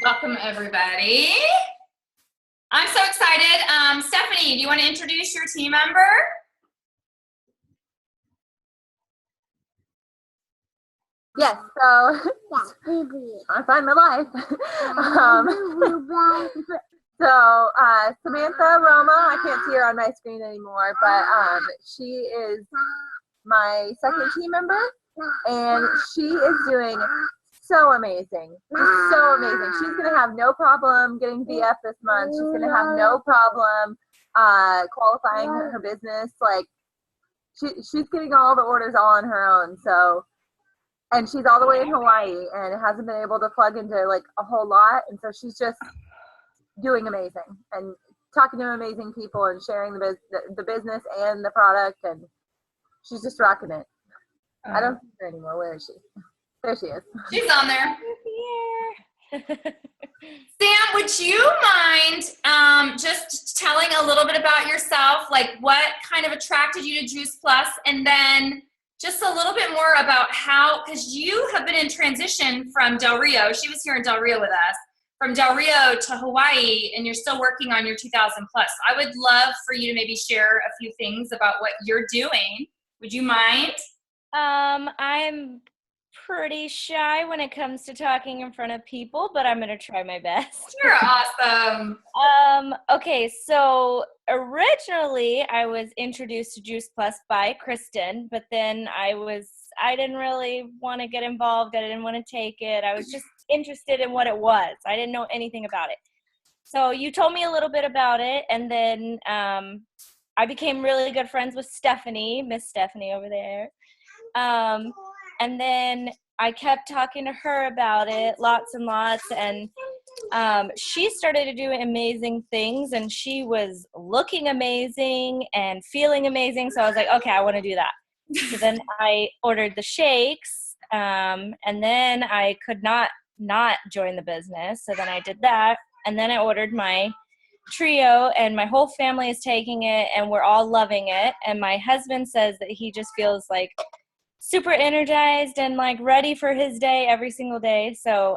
Welcome, everybody. I'm so excited. Stephanie, do you want to introduce your team member? Yes, so I find my life. Samantha Roma, I can't see her on my screen anymore, but she is my second team member, and she is doing so amazing. Just so amazing. She's going to have no problem getting VF this month. She's going to have no problem qualifying her business. Like, she's getting all the orders all on her own, so. And she's all the way in Hawaii and hasn't been able to plug into like a whole lot. And so she's just doing amazing and talking to amazing people and sharing the business and the product. And she's just rocking it. I don't see her anymore. Where is she? There she is. She's on there. Sam, would you mind just telling a little bit about yourself? Like what kind of attracted you to Juice Plus? And then just a little bit more about how, because you have been in transition from Del Rio. She was here in Del Rio with us. From Del Rio to Hawaii, and you're still working on your 2000 plus. I would love for you to maybe share a few things about what you're doing. Would you mind? I'm pretty shy when it comes to talking in front of people, but I'm going to try my best. You're awesome. Okay, so originally I was introduced to Juice Plus by Kristen, but then I didn't really want to get involved. I didn't want to take it. I was just interested in what it was. I didn't know anything about it. So you told me a little bit about it, and then I became really good friends with Stephanie, Miss Stephanie over there. And then I kept talking to her about it lots and lots, and she started to do amazing things, and she was looking amazing and feeling amazing. So I was like, okay, I want to do that. So then I ordered the shakes, and then I could not join the business. So then I did that, and then I ordered my trio, and my whole family is taking it, and we're all loving it. And my husband says that he just feels like super energized and like ready for his day every single day. So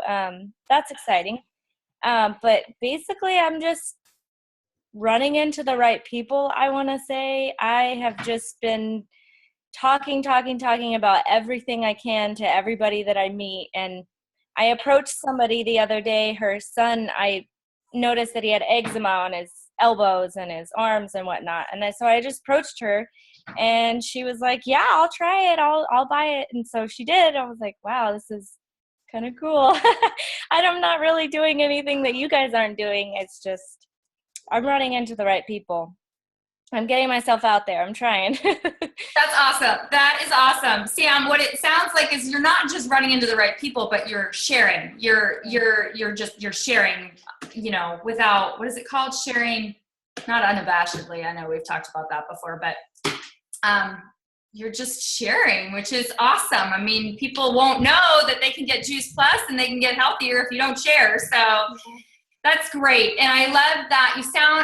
that's exciting. But basically I'm just running into the right people. I want to say I have just been talking about everything I can to everybody that I meet. And I approached somebody the other day, her son, I noticed that he had eczema on his elbows and his arms and whatnot. And so I just approached her, and she was like, yeah, I'll try it. I'll buy it. And so she did. I was like, wow, this is kind of cool. I'm not really doing anything that you guys aren't doing. It's just, I'm running into the right people. I'm getting myself out there. I'm trying. That's awesome. That is awesome. Sam, what it sounds like is you're not just running into the right people, but you're sharing. You're sharing, without, what is it called? Sharing, not unabashedly. I know we've talked about that before, but you're just sharing, which is awesome. I mean, people won't know that they can get Juice Plus and they can get healthier if you don't share. So that's great. And I love that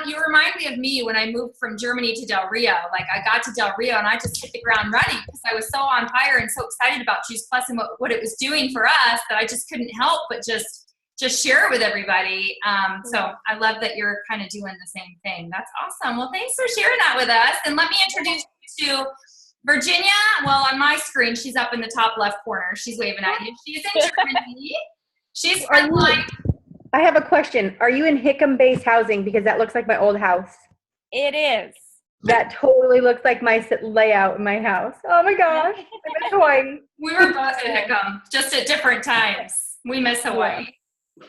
you remind me of me when I moved from Germany to Del Rio. Like I got to Del Rio and I just hit the ground running because I was so on fire and so excited about Juice Plus and what it was doing for us that I just couldn't help but just share it with everybody. So I love that you're kind of doing the same thing. That's awesome. Well, thanks for sharing that with us. And let me introduce you to Virginia. Well, on my screen, she's up in the top left corner. She's waving at you. She's in Germany. She's frontline. I have a question. Are you in Hickam Base housing? Because that looks like my old house. It is. That totally looks like my layout in my house. Oh my gosh. I miss Hawaii. We were both in Hickam, just at different times. We miss Hawaii.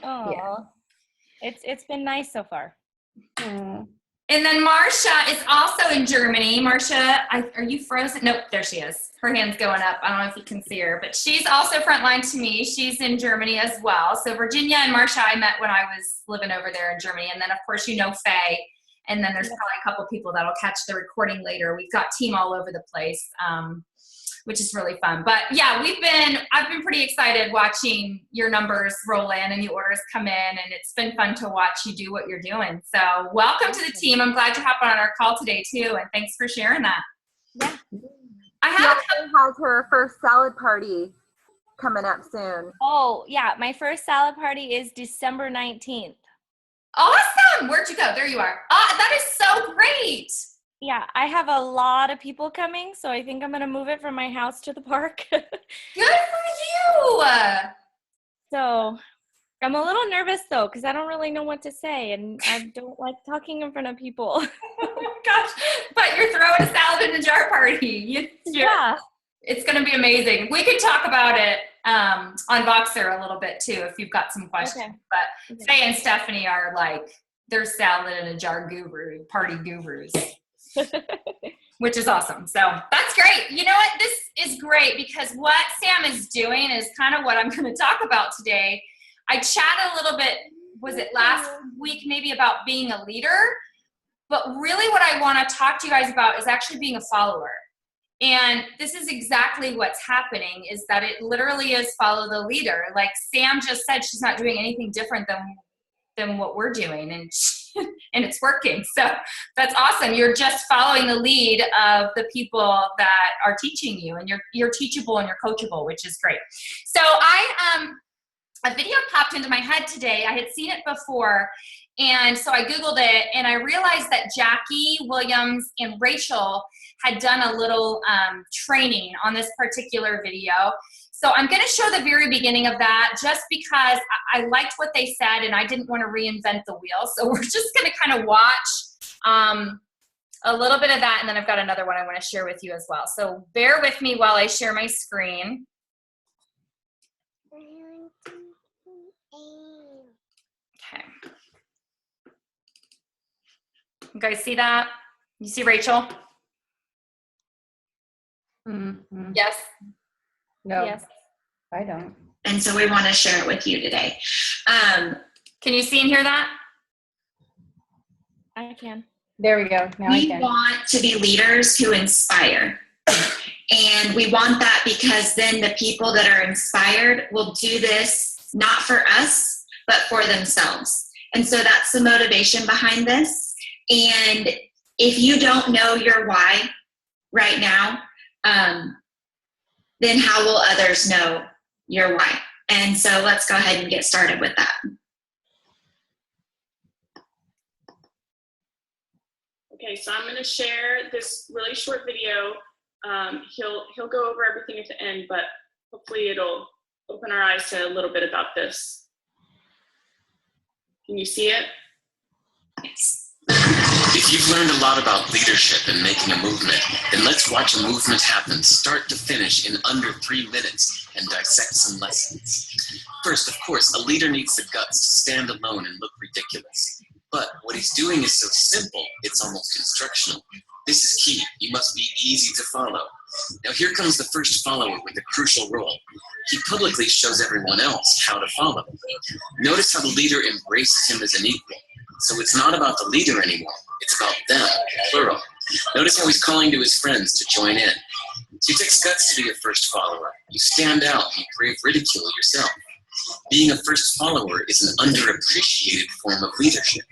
Oh, yeah. It's been nice so far. And then Marsha is also in Germany. Marsha, are you frozen? Nope, there she is. Her hand's going up. I don't know if you can see her, but she's also frontline to me. She's in Germany as well. So Virginia and Marsha, I met when I was living over there in Germany. And then, of course, Faye. And then there's probably a couple people that'll catch the recording later. We've got team all over the place, which is really fun. But yeah, I've been pretty excited watching your numbers roll in and the orders come in, and it's been fun to watch you do what you're doing. So welcome to the team. I'm glad you're hopping on our call today too, and thanks for sharing that. Yeah. She has her first salad party coming up soon. Oh, yeah. My first salad party is December 19th. Awesome. Where'd you go? There you are. That is so great. Yeah, I have a lot of people coming, so I think I'm going to move it from my house to the park. Good for you. So I'm a little nervous, though, because I don't really know what to say, and I don't like talking in front of people. Oh my gosh. But you're throwing a salad in a jar party. Yeah. It's going to be amazing. We could talk about it on Voxer a little bit too if you've got some questions. Okay. But Faye and Stephanie are like, they're salad in a jar party gurus, which is awesome. So that's great. You know what? This is great because what Sam is doing is kind of what I'm going to talk about today. I chatted a little bit, was it last week maybe, about being a leader? But really what I want to talk to you guys about is actually being a follower. And this is exactly what's happening, is that it literally is follow the leader. Like Sam just said, she's not doing anything different than what we're doing, and and it's working. So that's awesome. You're just following the lead of the people that are teaching you, and you're teachable and you're coachable, which is great. So a video popped into my head today. I had seen it before, and so I Googled it, and I realized that Jackie Williams and Rachel had done a little training on this particular video. So I'm going to show the very beginning of that just because I liked what they said and I didn't want to reinvent the wheel. So we're just going to kind of watch a little bit of that, and then I've got another one I want to share with you as well. So bear with me while I share my screen. Okay. You guys see that? You see Rachel? Mm-hmm. Yes. No, Yes. I don't. And so we want to share it with you today. Can you see and hear that? I can. There we go. Now I We can. want to be leaders who inspire. And we want that because then the people that are inspired will do this not for us, but for themselves. And so that's the motivation behind this. And if you don't know your why right now, then how will others know your why? And so let's go ahead and get started with that. Okay, so I'm going to share this really short video. He'll go over everything at the end, but hopefully it'll open our eyes to a little bit about this. Can you see it? Yes. If you've learned a lot about leadership and making a movement, then let's watch a movement happen start to finish in under 3 minutes and dissect some lessons. First, of course, a leader needs the guts to stand alone and look ridiculous. But what he's doing is so simple, it's almost instructional. This is key. You must be easy to follow. Now here comes the first follower with a crucial role. He publicly shows everyone else how to follow. Notice how the leader embraces him as an equal. So it's not about the leader anymore. It's about them, plural. Notice how he's calling to his friends to join in. So it takes guts to be a first follower. You stand out and you brave ridicule yourself. Being a first follower is an underappreciated form of leadership.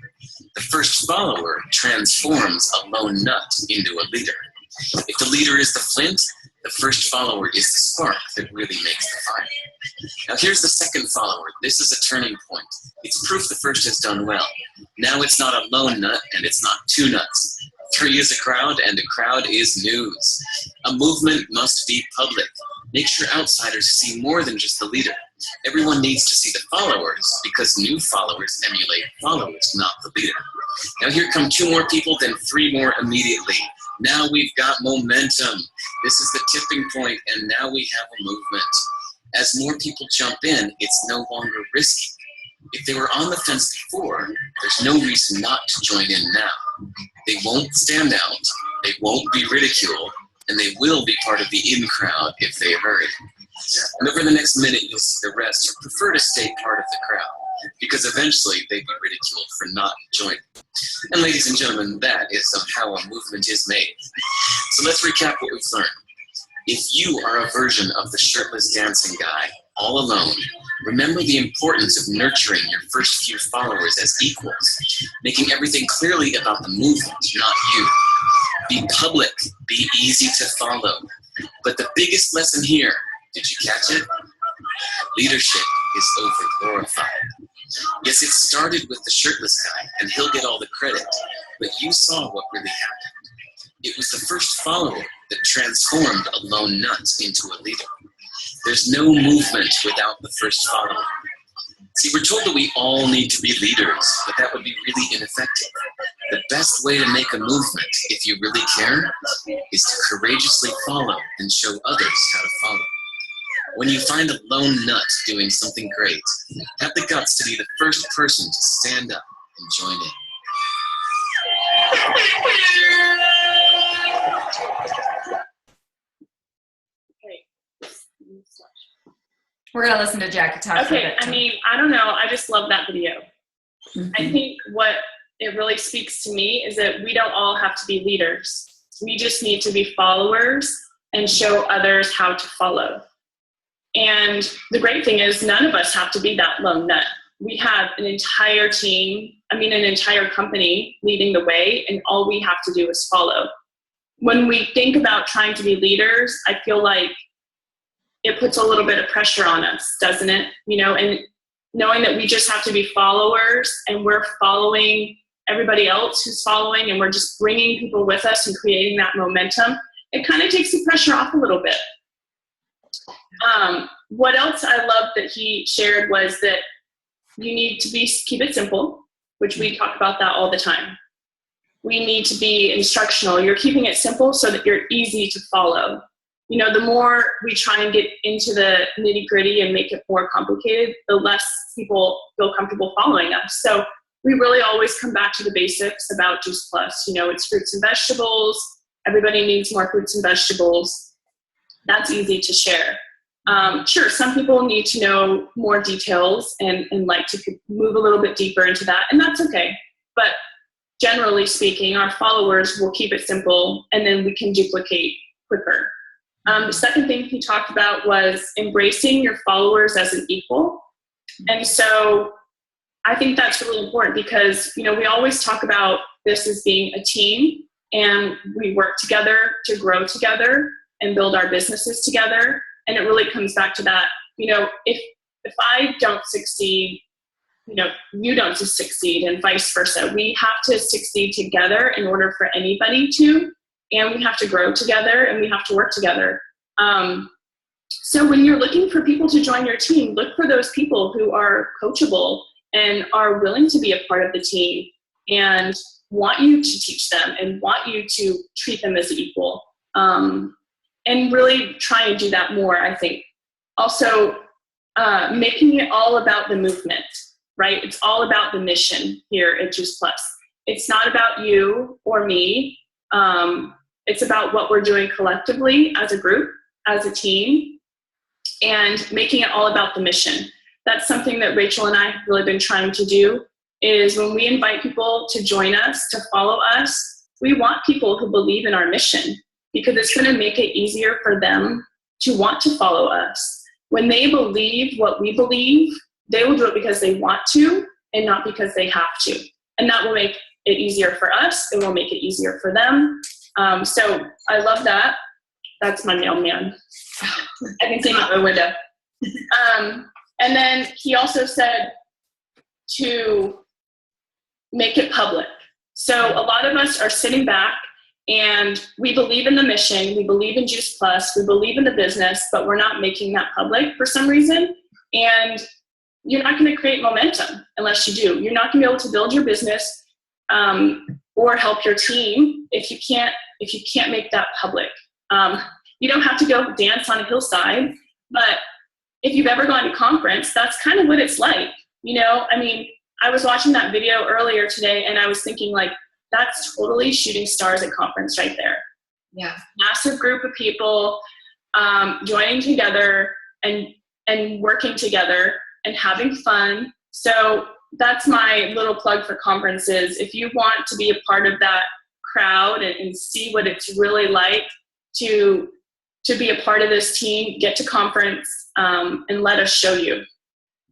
The first follower transforms a lone nut into a leader. If the leader is the flint, the first follower is the spark that really makes the fire. Now here's the second follower. This is a turning point. It's proof the first has done well. Now it's not a lone nut and it's not two nuts. 3 is a crowd and a crowd is news. A movement must be public. Make sure outsiders see more than just the leader. Everyone needs to see the followers because new followers emulate followers, not the leader. Now here come 2 more people, then 3 more immediately. Now we've got momentum. This is the tipping point, and now we have a movement. As more people jump in, it's no longer risky. If they were on the fence before, there's no reason not to join in now. They won't stand out, they won't be ridiculed, and they will be part of the in crowd if they hurry. And over the next minute, you'll see the rest who prefer to stay part of the crowd, because eventually they'd be ridiculed for not joining. And ladies and gentlemen, that is how a movement is made. So let's recap what we've learned. If you are a version of the shirtless dancing guy, all alone, remember the importance of nurturing your first few followers as equals, making everything clearly about the movement, not you. Be public, be easy to follow. But the biggest lesson here, did you catch it? Leadership is over-glorified. Yes, it started with the shirtless guy, and he'll get all the credit, but you saw what really happened. It was the first follower that transformed a lone nut into a leader. There's no movement without the first follower. See, we're told that we all need to be leaders, but that would be really ineffective. The best way to make a movement, if you really care, is to courageously follow and show others how to follow. When you find a lone nut doing something great, have the guts to be the first person to stand up and join in. We're gonna listen to Jackie talk for a Okay, bit. I mean, I don't know. I just love that video. Mhm. I think what it really speaks to me is that we don't all have to be leaders. We just need to be followers and show others how to follow. And the great thing is none of us have to be that lone nut. We have an entire team, an entire company leading the way, and all we have to do is follow. When we think about trying to be leaders, I feel like it puts a little bit of pressure on us, doesn't it? And knowing that we just have to be followers and we're following everybody else who's following and we're just bringing people with us and creating that momentum, it kind of takes the pressure off a little bit. What else I love that he shared was that you need to keep it simple, which we talk about that all the time. We need to be instructional. You're keeping it simple so that you're easy to follow. The more we try and get into the nitty-gritty and make it more complicated, the less people feel comfortable following us. So we really always come back to the basics about Juice Plus. It's fruits and vegetables. Everybody needs more fruits and vegetables. That's easy to share. Sure, some people need to know more details and like to move a little bit deeper into that, and that's okay. But generally speaking, our followers will keep it simple, and then we can duplicate quicker. The second thing he talked about was embracing your followers as an equal. And so I think that's really important because, we always talk about this as being a team, and we work together to grow together and build our businesses together. And it really comes back to that, if I don't succeed, you don't succeed, and vice versa. We have to succeed together in order for anybody to, and we have to grow together and we have to work together. So when you're looking for people to join your team, look for those people who are coachable and are willing to be a part of the team and want you to teach them and want you to treat them as equal. And really try and do that more, I think. Also, making it all about the movement, right? It's all about the mission here at Juice Plus. It's not about you or me. It's about what we're doing collectively as a group, as a team, and making it all about the mission. That's something that Rachel and I have really been trying to do, is when we invite people to join us, to follow us, we want people who believe in our mission, because it's going to make it easier for them to want to follow us. When they believe what we believe, they will do it because they want to and not because they have to. And that will make it easier for us. It will make it easier for them. So I love that. That's my mailman. I can see him out my window. And then he also said to make it public. So a lot of us are sitting back and we believe in the mission, we believe in Juice Plus, we believe in the business, but we're not making that public for some reason. And you're not going to create momentum unless you do. You're not going to be able to build your business or help your team if you can't make that public. You don't have to go dance on a hillside, but if you've ever gone to conference, that's kind of what it's like. I was watching that video earlier today and I was thinking, like, that's totally shooting stars at conference right there. Yeah. Massive group of people joining together and working together and having fun. So that's my little plug for conferences. If you want to be a part of that crowd and see what it's really like to be a part of this team, get to conference and let us show you.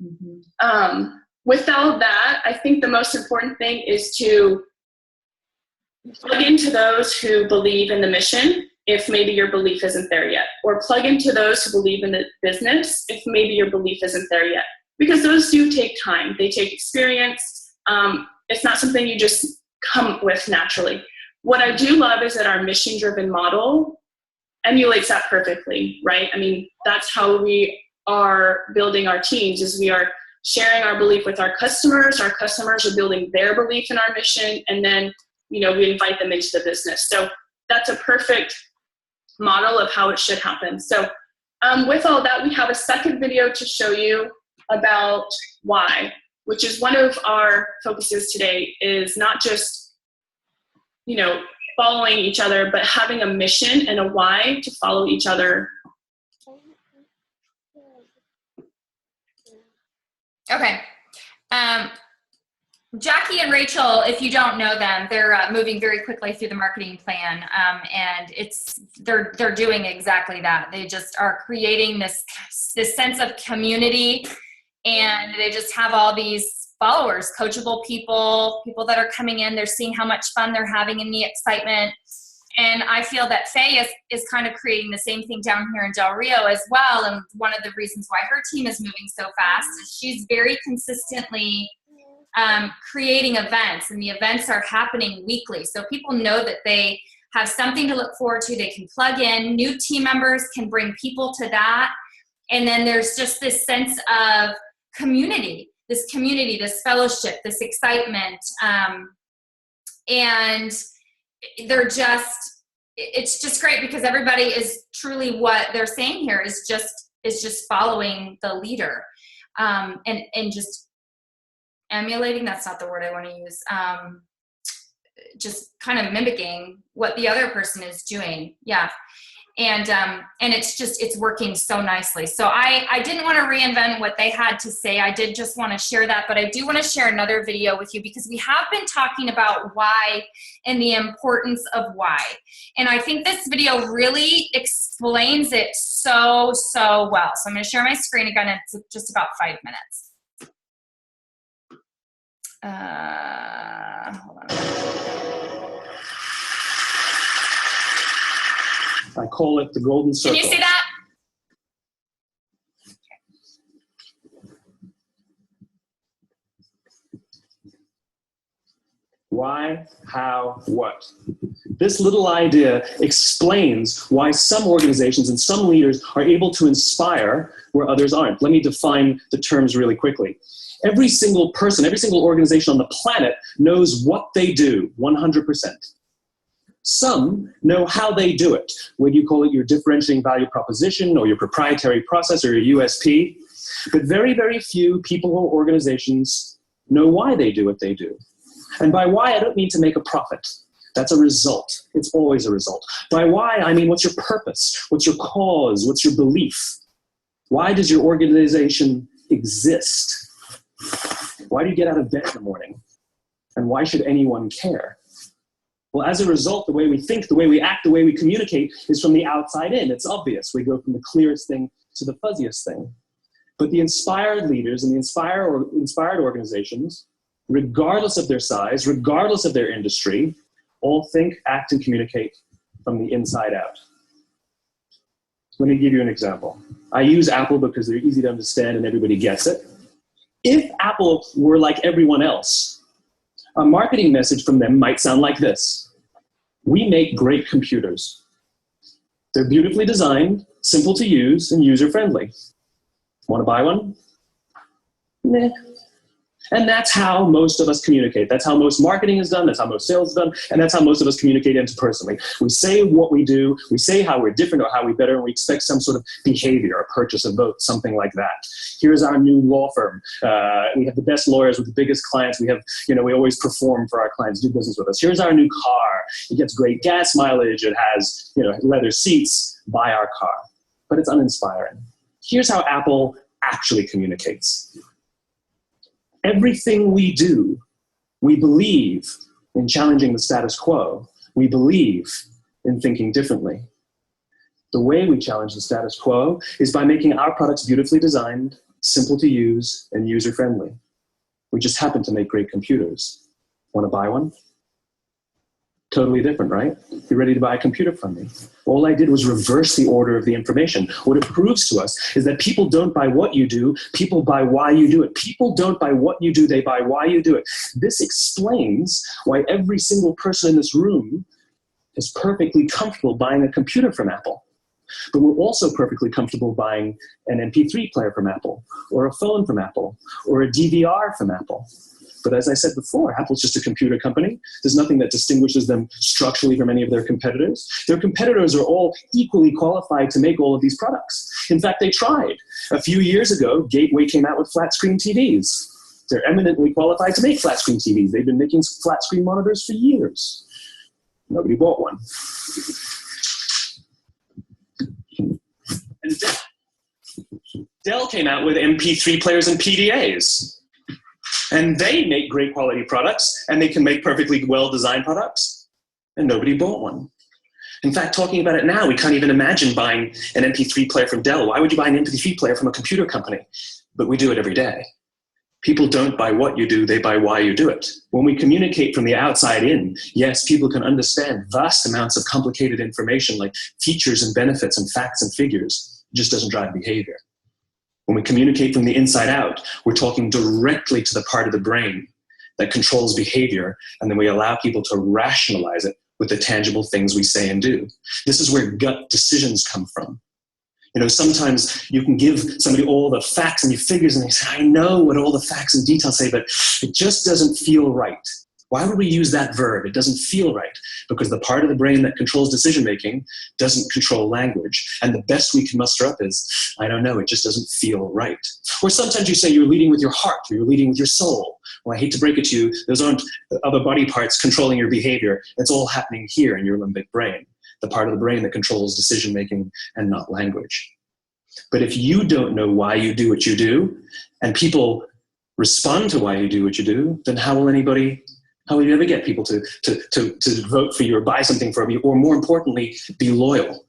Mm-hmm. With all of that, I think the most important thing is to plug into those who believe in the mission if maybe your belief isn't there yet, or plug into those who believe in the business if maybe your belief isn't there yet, because those do take time. They take experience. It's not something you just come with naturally. What I do love is that our mission-driven model emulates that perfectly, right? I mean, that's how we are building our teams, is we are sharing our belief with our customers. Our customers are building their belief in our mission, and then, you know, we invite them into the business. So that's a perfect model of how it should happen. So with all that, we have a second video to show you about why, which is one of our focuses today, is not just, you know, following each other, but having a mission and a why to follow each other. Okay. Jackie and Rachel, if you don't know them, they're moving very quickly through the marketing plan, and they're doing exactly that. They just are creating this sense of community, and they just have all these followers, coachable people that are coming in. They're seeing how much fun they're having in the excitement, and I feel that Faye is kind of creating the same thing down here in Del Rio as well. And one of the reasons why her team is moving so fast is she's very consistently creating events, and the events are happening weekly. So people know that they have something to look forward to. They can plug in. New team members can bring people to that. And then there's just this sense of community, this fellowship, this excitement. And it's just great because everybody is truly, what they're saying here is just following the leader, and just emulating, that's not the word I want to use, just kind of mimicking what the other person is doing. Yeah. And it's working so nicely. So I didn't want to reinvent what they had to say. I did just want to share that, but I do want to share another video with you because we have been talking about why and the importance of why. And I think this video really explains it so well. So I'm going to share my screen again. It's just about 5 minutes. Hold on. I call it the golden circle. Can you see that? Why, how, what? This little idea explains why some organizations and some leaders are able to inspire where others aren't. Let me define the terms really quickly. Every single person, every single organization on the planet knows what they do, 100%. Some know how they do it, whether you call it your differentiating value proposition or your proprietary process or your USP. But very, very few people or organizations know why they do what they do. And by why, I don't mean to make a profit. That's a result. It's always a result. By why, I mean what's your purpose? What's your cause? What's your belief? Why does your organization exist? Why do you get out of bed in the morning? And why should anyone care? Well, as a result, the way we think, the way we act, the way we communicate is from the outside in. It's obvious. We go from the clearest thing to the fuzziest thing. But the inspired leaders and the inspired organizations, regardless of their size, regardless of their industry, all think, act, and communicate from the inside out. Let me give you an example. I use Apple because they're easy to understand and everybody gets it. If Apple were like everyone else, a marketing message from them might sound like this. We make great computers. They're beautifully designed, simple to use, and user-friendly. Want to buy one? Meh. And that's how most of us communicate. That's how most marketing is done. That's how most sales is done. And that's how most of us communicate interpersonally. We say what we do. We say how we're different or how we better. And we expect some sort of behavior, a purchase, a vote, something like that. Here's our new law firm. We have the best lawyers with the biggest clients. We have, we always perform for our clients, do business with us. Here's our new car. It gets great gas mileage. It has, leather seats. Buy our car. But it's uninspiring. Here's how Apple actually communicates. Everything we do, we believe in challenging the status quo. We believe in thinking differently. The way we challenge the status quo is by making our products beautifully designed, simple to use, and user-friendly. We just happen to make great computers. Want to buy one? Totally different, right? You're ready to buy a computer from me. All I did was reverse the order of the information. What it proves to us is that people don't buy what you do, people buy why you do it. People don't buy what you do, they buy why you do it. This explains why every single person in this room is perfectly comfortable buying a computer from Apple. But we're also perfectly comfortable buying an MP3 player from Apple, or a phone from Apple, or a DVR from Apple. But as I said before, Apple's just a computer company. There's nothing that distinguishes them structurally from any of their competitors. Their competitors are all equally qualified to make all of these products. In fact, they tried. A few years ago, Gateway came out with flat screen TVs. They're eminently qualified to make flat screen TVs. They've been making flat screen monitors for years. Nobody bought one. And Dell came out with MP3 players and PDAs. And they make great quality products, and they can make perfectly well-designed products, and nobody bought one. In fact, talking about it now, we can't even imagine buying an MP3 player from Dell. Why would you buy an MP3 player from a computer company? But we do it every day. People don't buy what you do, they buy why you do it. When we communicate from the outside in, yes, people can understand vast amounts of complicated information like features and benefits and facts and figures. It just doesn't drive behavior. When we communicate from the inside out, we're talking directly to the part of the brain that controls behavior, and then we allow people to rationalize it with the tangible things we say and do. This is where gut decisions come from. You know, sometimes you can give somebody all the facts and figures, and they say, I know what all the facts and details say, but it just doesn't feel right. Why would we use that verb? It doesn't feel right, because the part of the brain that controls decision-making doesn't control language. And the best we can muster up is, I don't know, it just doesn't feel right. Or sometimes you say you're leading with your heart, or you're leading with your soul. Well, I hate to break it to you, those aren't other body parts controlling your behavior. It's all happening here in your limbic brain, the part of the brain that controls decision-making and not language. But if you don't know why you do what you do, and people respond to why you do what you do, then how will you ever get people to vote for you or buy something from you, or more importantly, be loyal?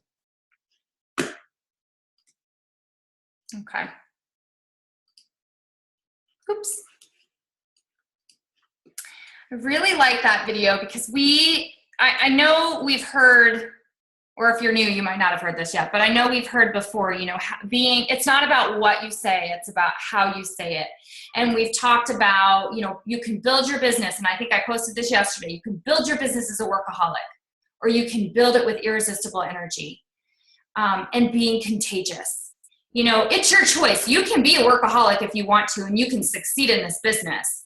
Okay. Oops. I really like that video because I know we've heard, or if you're new, you might not have heard this yet, but I know we've heard before, you know, it's not about what you say, it's about how you say it. And we've talked about, you know, you can build your business, and I think I posted this yesterday, you can build your business as a workaholic, or you can build it with irresistible energy, and being contagious. You know, it's your choice. You can be a workaholic if you want to, and you can succeed in this business.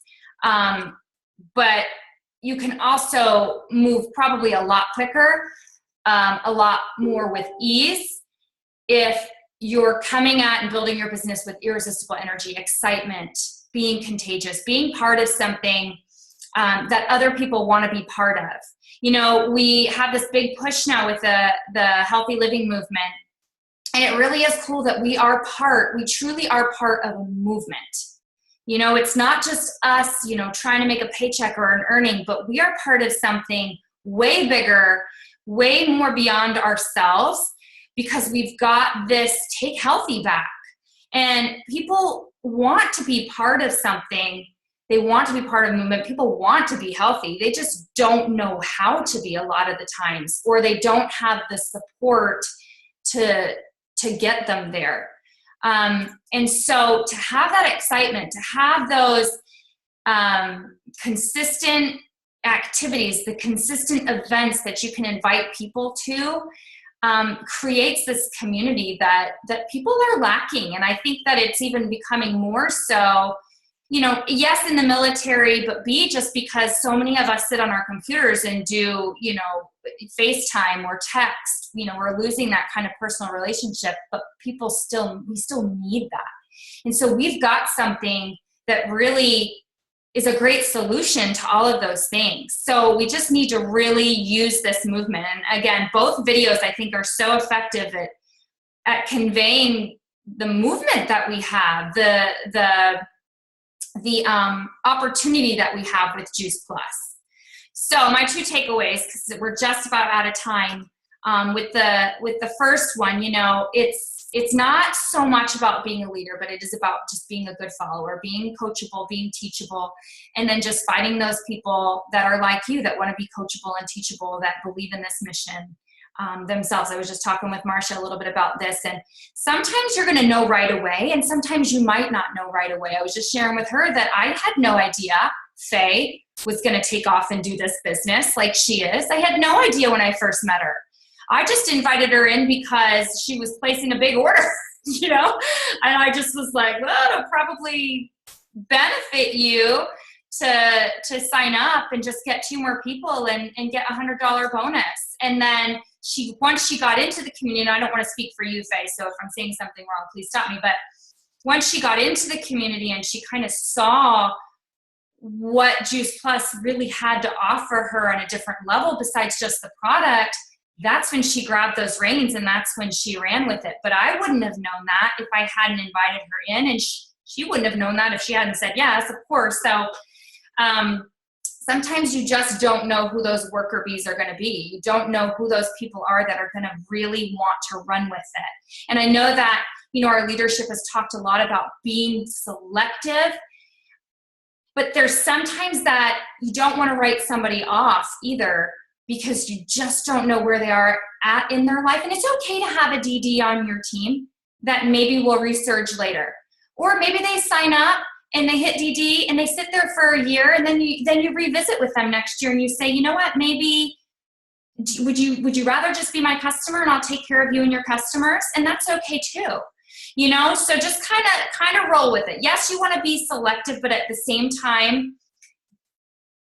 But you can also move probably a lot quicker, a lot more with ease if you're coming at and building your business with irresistible energy, excitement, being contagious, being part of something that other people want to be part of. You know, we have this big push now with the healthy living movement, and it really is cool that we truly are part of a movement. You know, it's not just us, you know, trying to make a paycheck or an earning, but we are part of something way bigger, way more beyond ourselves, because we've got this take healthy back. And people want to be part of something. They want to be part of a movement. People want to be healthy. They just don't know how to be a lot of the times, or they don't have the support to get them there. And so to have that excitement, to have those consistent activities, the consistent events that you can invite people to, creates this community that people are lacking. And I think that it's even becoming more so, you know, yes, in the military, but B, just because so many of us sit on our computers and do, you know, FaceTime or text, you know, we're losing that kind of personal relationship, but we still need that. And so we've got something that really is a great solution to all of those things. So we just need to really use this movement. And again, both videos I think are so effective at conveying the movement that we have, the opportunity that we have with Juice Plus. So my two takeaways, because we're just about out of time, with the first one, you know, it's it's not so much about being a leader, but it is about just being a good follower, being coachable, being teachable, and then just finding those people that are like you, that want to be coachable and teachable, that believe in this mission themselves. I was just talking with Marcia a little bit about this, and sometimes you're going to know right away, and sometimes you might not know right away. I was just sharing with her that I had no idea Faye was going to take off and do this business like she is. I had no idea when I first met her. I just invited her in because she was placing a big order, you know, and I just was like, well, it'll probably benefit you to sign up and just get 2 more people and get $100 bonus. And then once she got into the community, and I don't want to speak for you, Faye, so if I'm saying something wrong, please stop me. But once she got into the community and she kind of saw what Juice Plus really had to offer her on a different level besides just the product, that's when she grabbed those reins, and that's when she ran with it. But I wouldn't have known that if I hadn't invited her in, and she wouldn't have known that if she hadn't said yes, of course. So sometimes you just don't know who those worker bees are going to be. You don't know who those people are that are going to really want to run with it. And I know that, you know, our leadership has talked a lot about being selective, but there's sometimes that you don't want to write somebody off either, because you just don't know where they are at in their life. And it's okay to have a DD on your team that maybe will resurge later. Or maybe they sign up and they hit DD and they sit there for a year, and then you revisit with them next year and you say, you know what, maybe would you rather just be my customer and I'll take care of you and your customers? And that's okay too. You know, so just kind of roll with it. Yes, you want to be selective, but at the same time,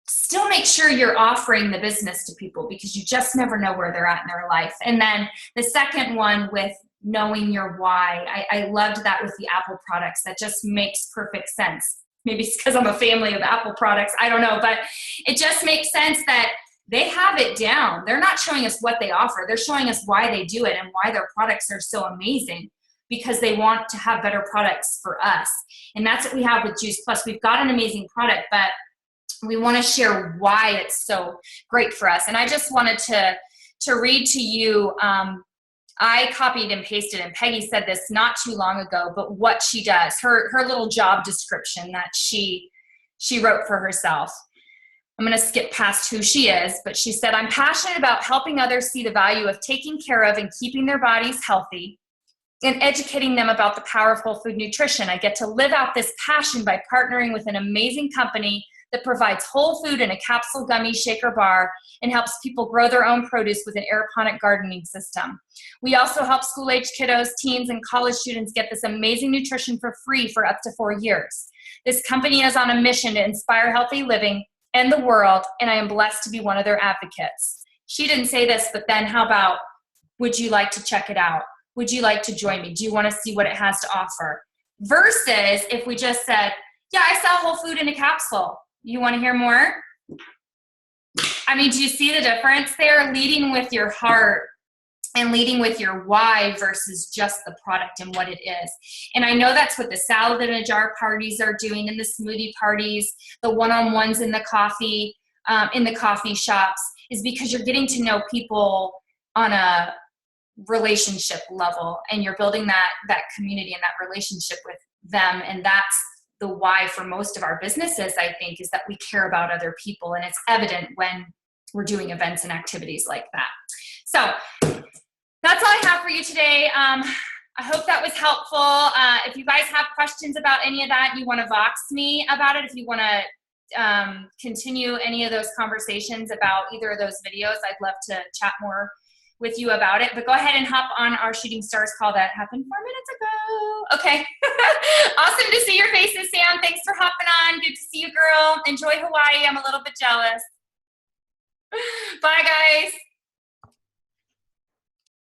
still make sure you're offering the business to people, because you just never know where they're at in their life. And then the second one with knowing your why, I loved that with the Apple products. That just makes perfect sense. Maybe it's because I'm a family of Apple products. I don't know, but it just makes sense that they have it down. They're not showing us what they offer. They're showing us why they do it and why their products are so amazing, because they want to have better products for us. And that's what we have with Juice Plus. We've got an amazing product, but we want to share why it's so great for us. And I just wanted to read to you, I copied and pasted, and Peggy said this not too long ago, but what she does, her little job description that she wrote for herself. I'm going to skip past who she is, but she said, I'm passionate about helping others see the value of taking care of and keeping their bodies healthy and educating them about the power of whole food nutrition. I get to live out this passion by partnering with an amazing company that provides whole food in a capsule, gummy, shaker, bar, and helps people grow their own produce with an aeroponic gardening system. We also help school-age kiddos, teens, and college students get this amazing nutrition for free for up to 4 years. This company is on a mission to inspire healthy living and the world, and I am blessed to be one of their advocates. She didn't say this, but then how about, would you like to check it out? Would you like to join me? Do you want to see what it has to offer? Versus if we just said, yeah, I sell whole food in a capsule. You want to hear more? I mean, do you see the difference there? Leading with your heart and leading with your why versus just the product and what it is. And I know that's what the salad in a jar parties are doing, and the smoothie parties, the one-on-ones in the coffee shops, is because you're getting to know people on a relationship level, and you're building that community and that relationship with them. And that's the why for most of our businesses, I think, is that we care about other people, and it's evident when we're doing events and activities like that. So that's all I have for you today. I hope that was helpful. If you guys have questions about any of that, you want to Vox me about it, if you want to continue any of those conversations about either of those videos, I'd love to chat more with you about it. But go ahead and hop on our Shooting Stars call that happened 4 minutes ago. Okay. Awesome to see your faces, Sam. Thanks for hopping on. Good to see you, girl. Enjoy Hawaii. I'm a little bit jealous. Bye, guys.